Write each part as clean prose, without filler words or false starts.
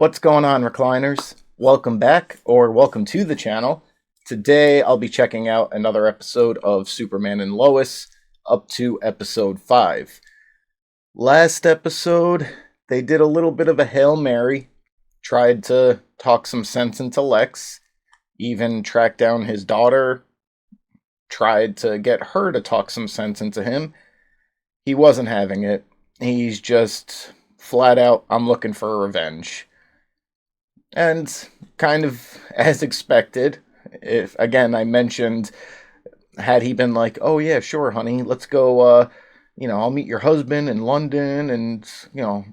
What's going on, recliners? Welcome back, or welcome to the channel. Today I'll be checking out another episode of Superman and Lois, up to episode 5. Last episode, they did a little bit of a Hail Mary, tried to talk some sense into Lex, even tracked down his daughter, tried to get her to talk some sense into him. He wasn't having it. He's just flat out, I'm looking for revenge. And kind of as expected, if again I mentioned, had he been like, oh yeah, sure, honey, let's go, I'll meet your husband in London and,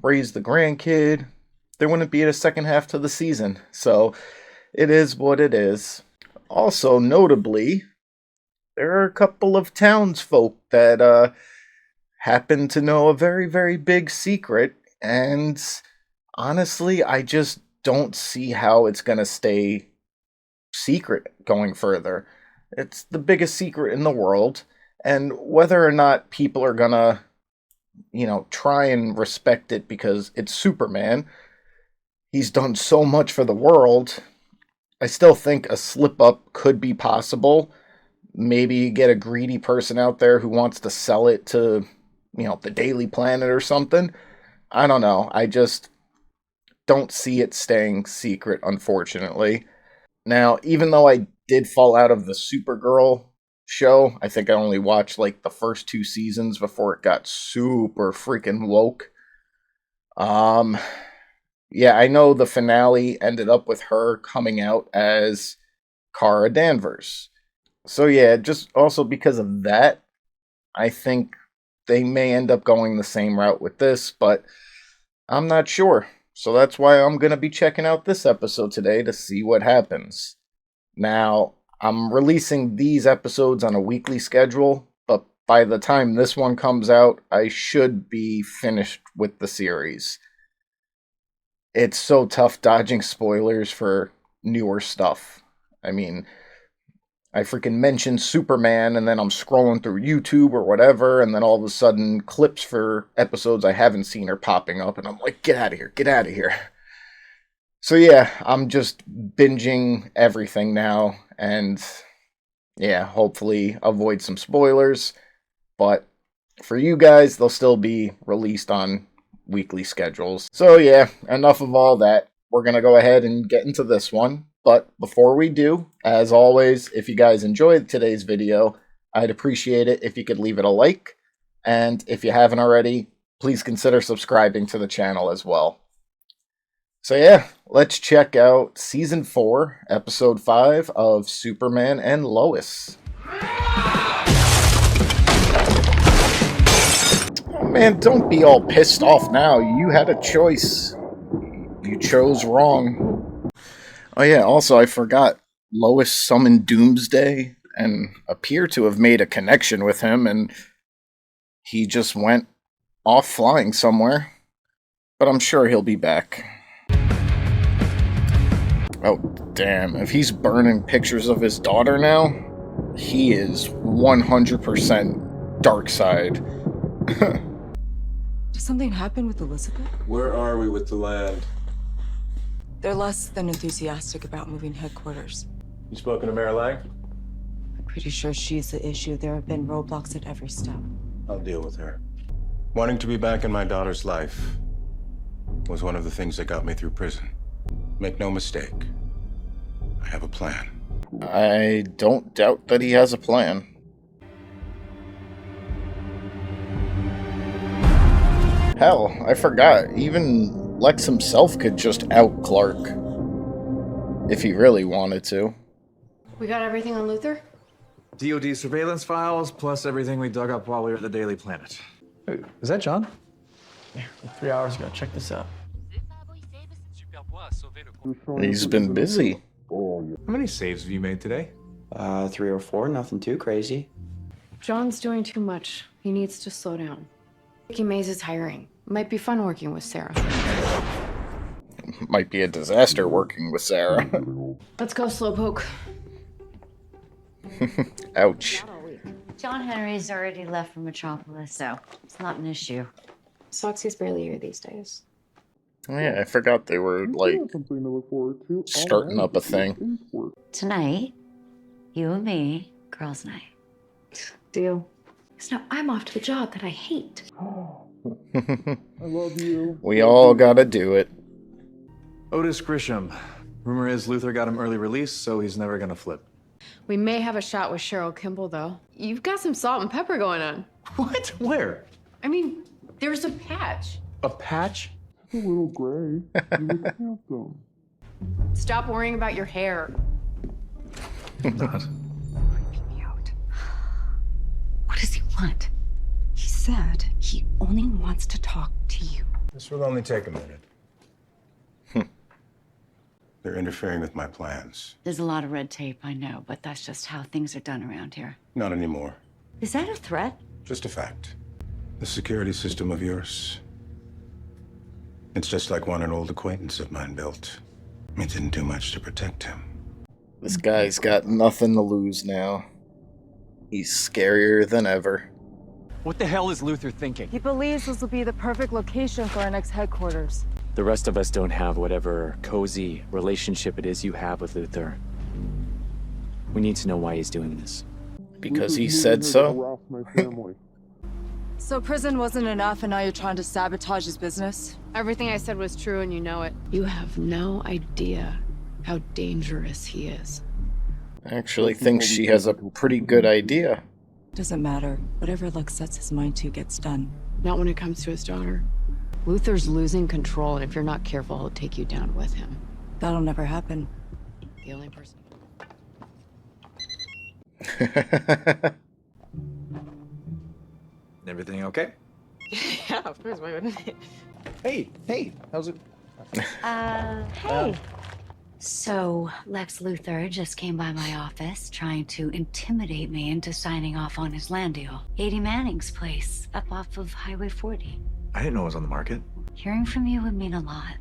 raise the grandkid, there wouldn't be a second half to the season. So it is what it is. Also, notably, there are a couple of townsfolk that happen to know a very, very big secret, and honestly, I just don't see how it's going to stay secret going further. It's the biggest secret in the world, and whether or not people are going to, try and respect it because it's Superman, he's done so much for the world, I still think a slip-up could be possible. Maybe get a greedy person out there who wants to sell it to, the Daily Planet or something. I don't know. I just don't see it staying secret, unfortunately. Now, even though I did fall out of the Supergirl show, I think I only watched like the first 2 seasons before it got super freaking woke. Yeah, I know the finale ended up with her coming out as Kara Danvers. So yeah, just also because of that, I think they may end up going the same route with this, but I'm not sure. So that's why I'm going to be checking out this episode today to see what happens. Now, I'm releasing these episodes on a weekly schedule, but by the time this one comes out, I should be finished with the series. It's so tough dodging spoilers for newer stuff. I mean, I freaking mentioned Superman, and then I'm scrolling through YouTube or whatever, and then all of a sudden clips for episodes I haven't seen are popping up, and I'm like, get out of here, get out of here. So yeah, I'm just binging everything now, and yeah, hopefully avoid some spoilers, but for you guys, they'll still be released on weekly schedules. So yeah, enough of all that. We're going to go ahead and get into this one. But before we do, as always, if you guys enjoyed today's video, I'd appreciate it if you could leave it a like. And if you haven't already, please consider subscribing to the channel as well. So yeah, let's check out Season 4, Episode 5 of Superman and Lois. Oh man, don't be all pissed off now. You had a choice. You chose wrong. Oh yeah, also I forgot, Lois summoned Doomsday and appeared to have made a connection with him, and he just went off flying somewhere. But I'm sure he'll be back. Oh damn, if he's burning pictures of his daughter now, he is 100% dark side. Did something happen with Elizabeth? Where are we with the land? They're less than enthusiastic about moving headquarters. You spoken to Mayor Lang? I'm pretty sure she's the issue. There have been roadblocks at every step. I'll deal with her. Wanting to be back in my daughter's life was one of the things that got me through prison. Make no mistake, I have a plan. I don't doubt that he has a plan. Hell, I forgot, even Lex himself could just out Clark. If he really wanted to. We got everything on Luther? DoD surveillance files, plus everything we dug up while we were at the Daily Planet. Hey, is that John? Yeah, 3 hours ago. Check this out. He's been busy. How many saves have you made today? 3 or 4, nothing too crazy. John's doing too much. He needs to slow down. Mickey Mays is hiring. Might be fun working with Sarah. Might be a disaster working with Sarah. Let's go, Slowpoke. Ouch. John Henry's already left for Metropolis, so it's not an issue. Soxy's barely here these days. Oh, yeah, I forgot they were, like, starting up a thing. Tonight, you and me, girls' night. Deal. So now I'm off to the job that I hate. We all gotta do it. Otis Grisham. Rumor is Luther got him early release, so he's never gonna flip. We may have a shot with Cheryl Kimball, though. You've got some salt and pepper going on. What? Where? I mean, there's a patch. A patch? Stop worrying about your hair. Not. Me out. What does he want? He said he only wants to talk to you. This will only take a minute. They're interfering with my plans. There's a lot of red tape, I know, but that's just how things are done around here. Not anymore. Is that a threat? Just a fact. The security system of yours, it's just like one an old acquaintance of mine built. It didn't do much to protect him. This guy's got nothing to lose now. He's scarier than ever. What the hell is Luther thinking? He believes this will be the perfect location for our next headquarters. The rest of us don't have whatever cozy relationship it is you have with Luther. We need to know why he's doing this. Because he said so? So prison wasn't enough and now you're trying to sabotage his business? Everything I said was true and you know it. You have no idea how dangerous he is. I actually think she has a pretty good idea. Doesn't matter. Whatever Lex sets his mind to gets done. Not when it comes to his daughter. Luther's losing control, and if you're not careful, he'll take you down with him. That'll never happen. The only person... Everything okay? Yeah, of course. Why wouldn't it? Hey, how's it? Hey. So, Lex Luthor just came by my office trying to intimidate me into signing off on his land deal. 80 Manning's place, up off of Highway 40. I didn't know it was on the market. Hearing from you would mean a lot.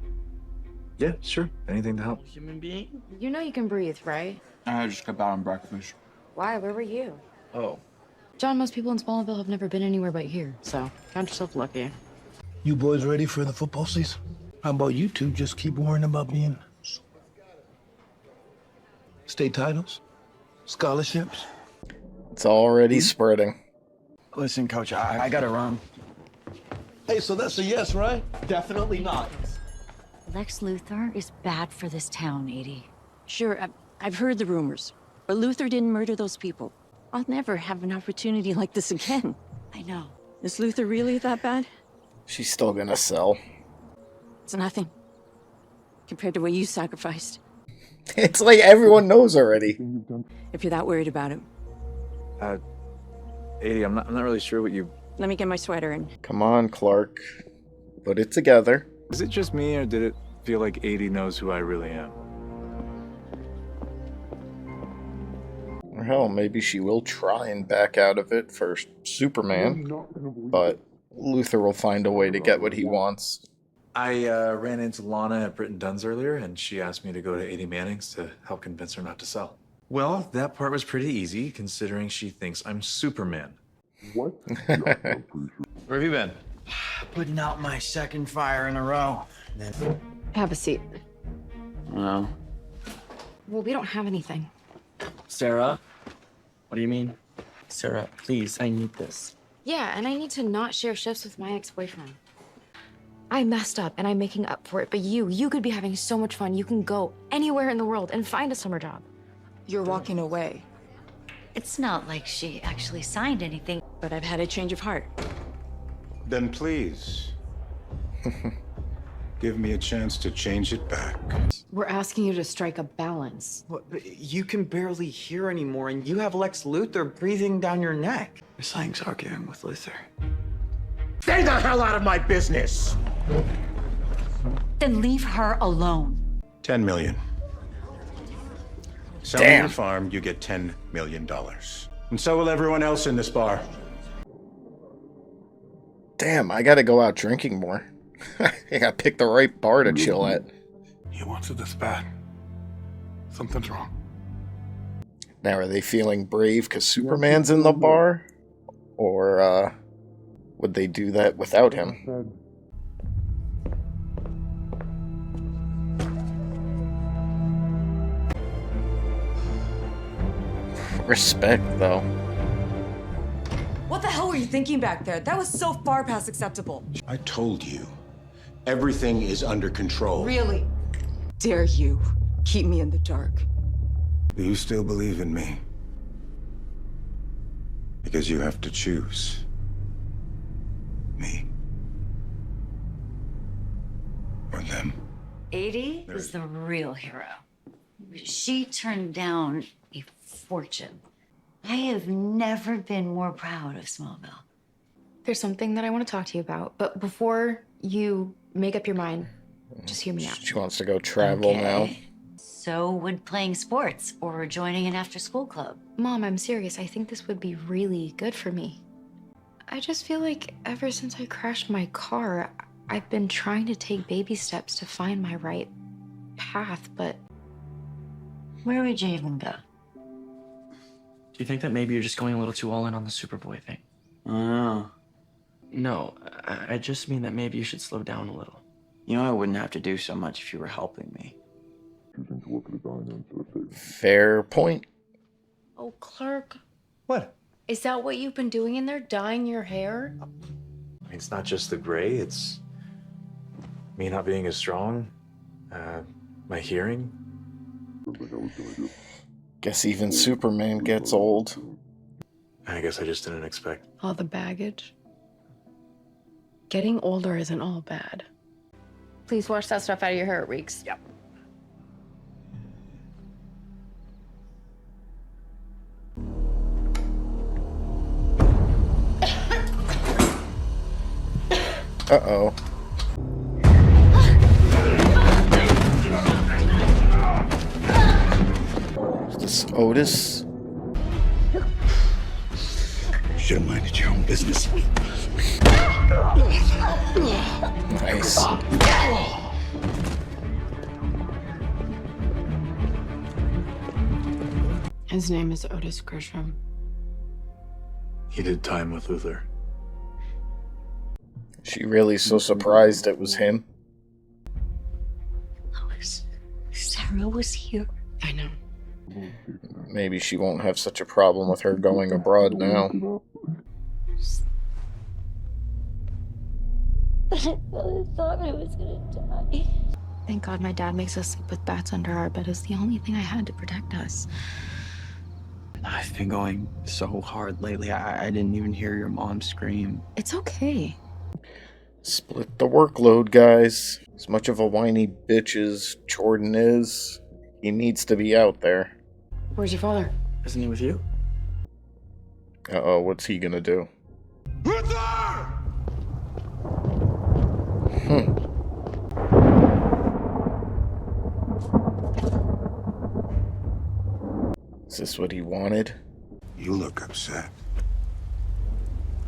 Yeah, sure. Anything to help. Human being? You know you can breathe, right? I just got out on breakfast. Why? Where were you? Oh. John, most people in Smallville have never been anywhere but here, so count yourself lucky. You boys ready for the football season? How about you two just keep worrying about being state titles, scholarships? It's already spreading. Listen, Coach, I gotta run. Hey, so that's a yes, right? Definitely not. Lex Luthor is bad for this town, Edie. Sure, I've heard the rumors, but Luther didn't murder those people. I'll never have an opportunity like this again. I know. Is Luther really that bad? She's still gonna sell. It's nothing compared to what you sacrificed. It's like everyone knows already. If you're that worried about him, Edie, I'm not really sure what you... let me get my sweater and... Come on, Clark. Put it together. Is it just me, or did it feel like Edie knows who I really am? Or hell, maybe she will try and back out of it for Superman. But Luther will find a way to get what he wants. I ran into Lana at Britton Dunn's earlier, and she asked me to go to 80 Manning's to help convince her not to sell. Well, that part was pretty easy, considering she thinks I'm Superman. What? Where have you been? Putting out my second fire in a row. Have a seat. Well, Well, we don't have anything. Sarah? What do you mean? Sarah, please, I need this. Yeah, and I need to not share shifts with my ex-boyfriend. I messed up and I'm making up for it, but you could be having so much fun. You can go anywhere in the world and find a summer job. You're walking away. It's not like she actually signed anything. But I've had a change of heart. Then please, give me a chance to change it back. We're asking you to strike a balance. What, you can barely hear anymore, and you have Lex Luthor breathing down your neck. Miss Lang's arguing with Luthor. Stay the hell out of my business! Then leave her alone. 10 million. Selling Damn. your farm, you get $10 million. And so will everyone else in this bar. Damn, I gotta go out drinking more. I gotta pick the right bar to chill at. He wants it this bad. Something's wrong. Now, are they feeling brave because Superman's in the bar? Or, would they do that without him? Respect, though. What the hell were you thinking back there? That was so far past acceptable. I told you, everything is under control. Really? Dare you keep me in the dark? Do you still believe in me? Because you have to choose me or them. 80 is the real hero. She turned down a fortune. I have never been more proud of Smallville. There's something that I want to talk to you about, but before you make up your mind, just hear me out. She wants to go travel now. So would playing sports or joining an after-school club. Mom, I'm serious. I think this would be really good for me. I just feel like ever since I crashed my car, I've been trying to take baby steps to find my right path, but... Where would you even go? Do you think that maybe you're just going a little too all in on the Superboy thing? Oh. No, I just mean that maybe you should slow down a little. You know, I wouldn't have to do so much if you were helping me. Fair point. Oh, Clark. What? Is that what you've been doing in there, dyeing your hair? I mean, it's not just the gray, it's me not being as strong, my hearing. Guess even Superman gets old. I guess I just didn't expect. All the baggage. Getting older isn't all bad. Please wash that stuff out of your hair, it reeks. Yep. Uh-oh. Is this Otis? Should have minded your own business. Nice. His name is Otis Grisham. He did time with Luthor. She really so surprised it was him. Lois, Sarah was here. I know. Maybe she won't have such a problem with her going abroad now. But I thought I was gonna die. Thank God my dad makes us sleep with bats under our bed. It's the only thing I had to protect us. I've been going so hard lately. I didn't even hear your mom scream. It's okay. Split the workload, guys. As much of a whiny bitch as Jordan is, he needs to be out there. Where's your father? Isn't he with you? Uh-oh, what's he gonna do? Is this what he wanted? You look upset.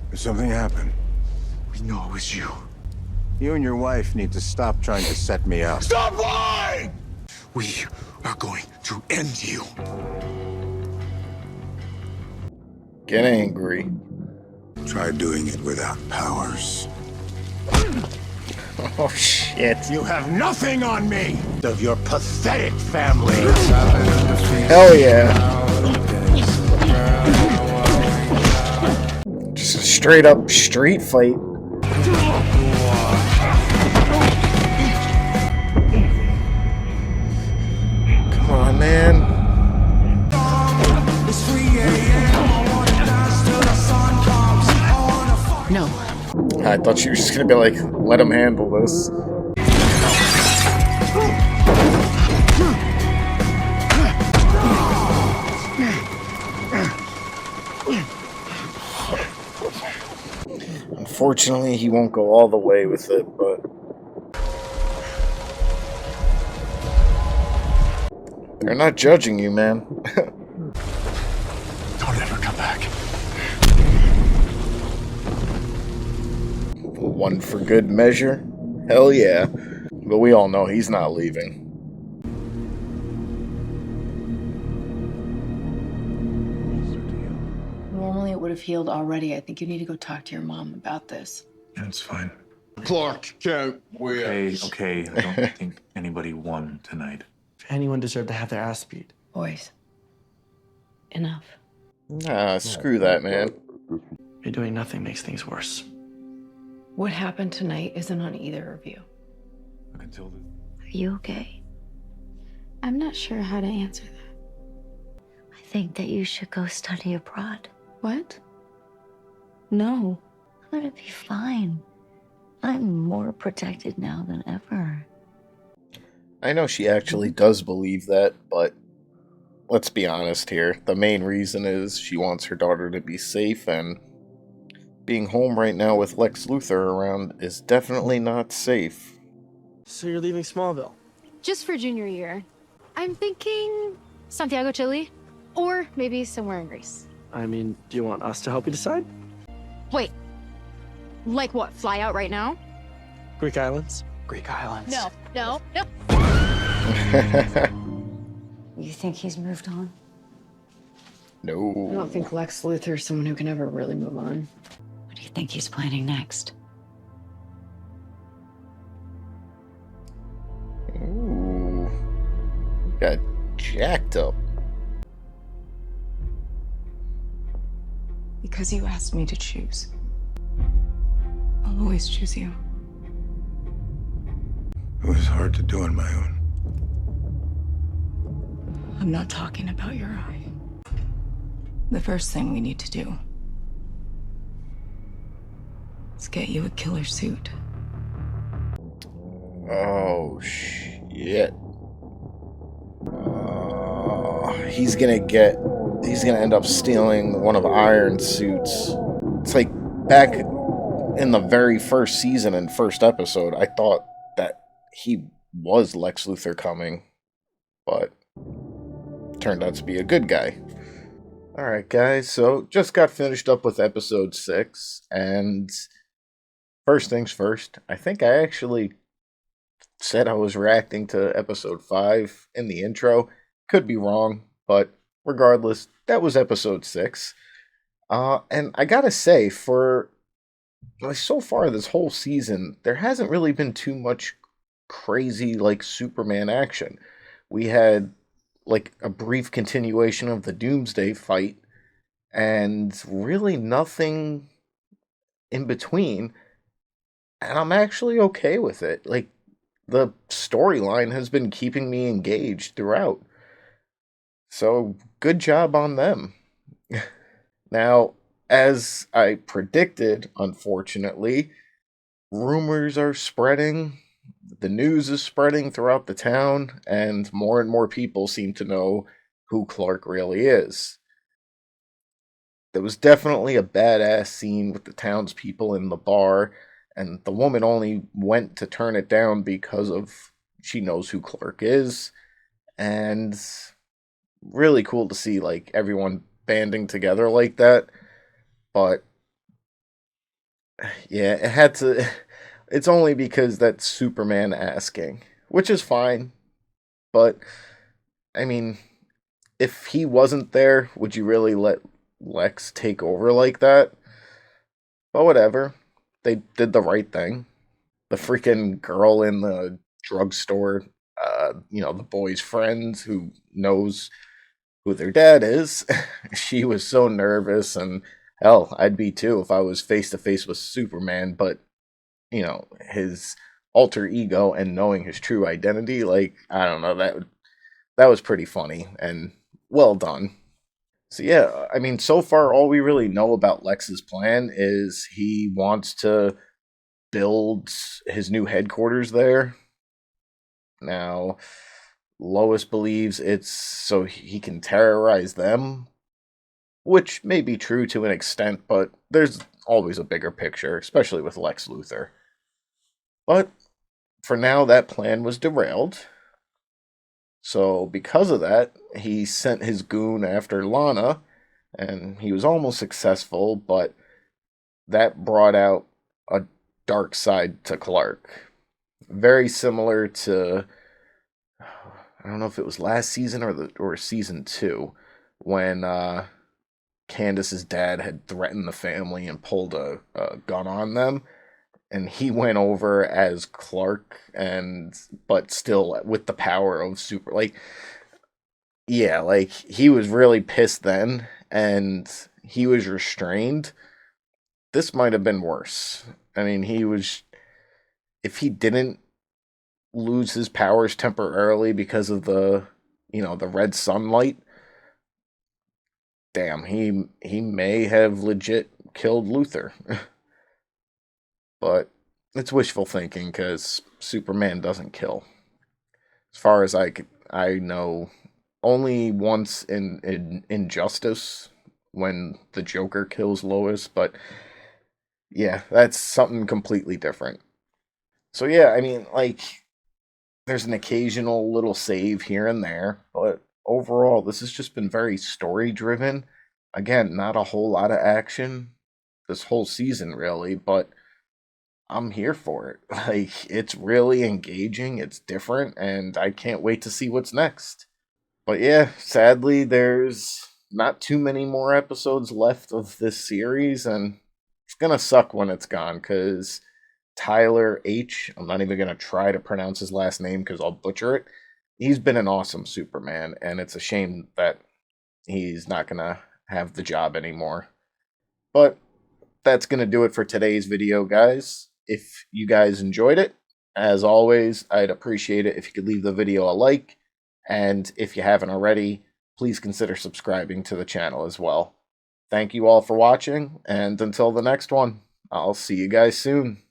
Did something happen? We know it was you. You and your wife need to stop trying to set me up. Stop lying! We are going to end you. Get angry. Try doing it without powers. Oh, shit. You have nothing on me of your pathetic family. Hell yeah. Just a straight up street fight. Come on, man. No. I thought she was just gonna be like, let him handle this. Unfortunately, he won't go all the way with it, but... They're not judging you, man. Don't ever come back. One for good measure? Hell yeah. But we all know he's not leaving. Normally it would have healed already. I think you need to go talk to your mom about this. That's fine. Clark can't win. Okay. I don't think anybody won tonight. If anyone deserved to have their ass beat. Boys, enough. Nah, screw that, man. Me doing nothing makes things worse. What happened tonight isn't on either of you. Are you okay? I'm not sure how to answer that. I think that you should go study abroad. What? No. I'm gonna be fine. I'm more protected now than ever. I know she actually does believe that, but let's be honest here. The main reason is she wants her daughter to be safe, and being home right now with Lex Luthor around is definitely not safe. So you're leaving Smallville? Just for junior year. I'm thinking Santiago, Chile, or maybe somewhere in Greece. I mean, do you want us to help you decide? Wait, like what, fly out right now? Greek Islands? Greek Islands. No. You think he's moved on? I No. don't think Lex Luthor's someone who can ever really move on. What do you think he's planning next? Ooh. Got jacked up. Because you asked me to choose. I'll always choose you. It was hard to do on my own. I'm not talking about your eye. The first thing we need to do is get you a killer suit. Oh, shit. He's gonna end up stealing one of Iron's suits. It's like back in the very first season and first episode, I thought that he was Lex Luthor coming, but turned out to be a good guy. Alright, guys, so just got finished up with episode 6, and first things first, I think I actually said I was reacting to episode 5 in the intro. Could be wrong, but regardless, that was episode 6. And I gotta say, for so far this whole season, there hasn't really been too much crazy, like, Superman action. We had, like, a brief continuation of the Doomsday fight, and really nothing in between. And I'm actually okay with it. Like, the storyline has been keeping me engaged throughout. So, good job on them. Now, as I predicted, unfortunately, rumors are spreading, the news is spreading throughout the town, and more people seem to know who Clark really is. There was definitely a badass scene with the townspeople in the bar, and the woman only went to turn it down because of she knows who Clark is, and really cool to see like everyone banding together like that. But yeah, it had to. It's only because that's Superman asking, which is fine. But I mean, if he wasn't there, would you really let Lex take over like that? But whatever. They did the right thing. The freaking girl in the drugstore, the boy's friend who knows who their dad is, she was so nervous, and hell, I'd be too if I was face to face with Superman, but, his alter ego and knowing his true identity, like, I don't know, that was pretty funny, and well done. So yeah, I mean, so far all we really know about Lex's plan is he wants to build his new headquarters there. Now, Lois believes it's so he can terrorize them, which may be true to an extent, but there's always a bigger picture, especially with Lex Luthor. But for now, that plan was derailed. So because of that, he sent his goon after Lana, and he was almost successful, but that brought out a dark side to Clark. Very similar to, I don't know if it was last season or season 2, when Candace's dad had threatened the family and pulled a gun on them, and he went over as Clark, but still with the power of super. Like, yeah, like he was really pissed then, and he was restrained, this might have been worse. I mean, if he didn't lose his powers temporarily because of the red sunlight, damn, he may have legit killed Luthor. But it's wishful thinking because Superman doesn't kill. As far as I know, only once in Injustice when the Joker kills Lois, but yeah, that's something completely different. So yeah, I mean, like, there's an occasional little save here and there, but overall, this has just been very story driven. Again, not a whole lot of action this whole season, really, but I'm here for it. Like, it's really engaging, it's different, and I can't wait to see what's next. But yeah, sadly, there's not too many more episodes left of this series, and it's gonna suck when it's gone, because Tyler H., I'm not even gonna try to pronounce his last name because I'll butcher it. He's been an awesome Superman, and it's a shame that he's not gonna have the job anymore. But that's gonna do it for today's video, guys. If you guys enjoyed it, as always, I'd appreciate it if you could leave the video a like, and if you haven't already, please consider subscribing to the channel as well. Thank you all for watching, and until the next one, I'll see you guys soon.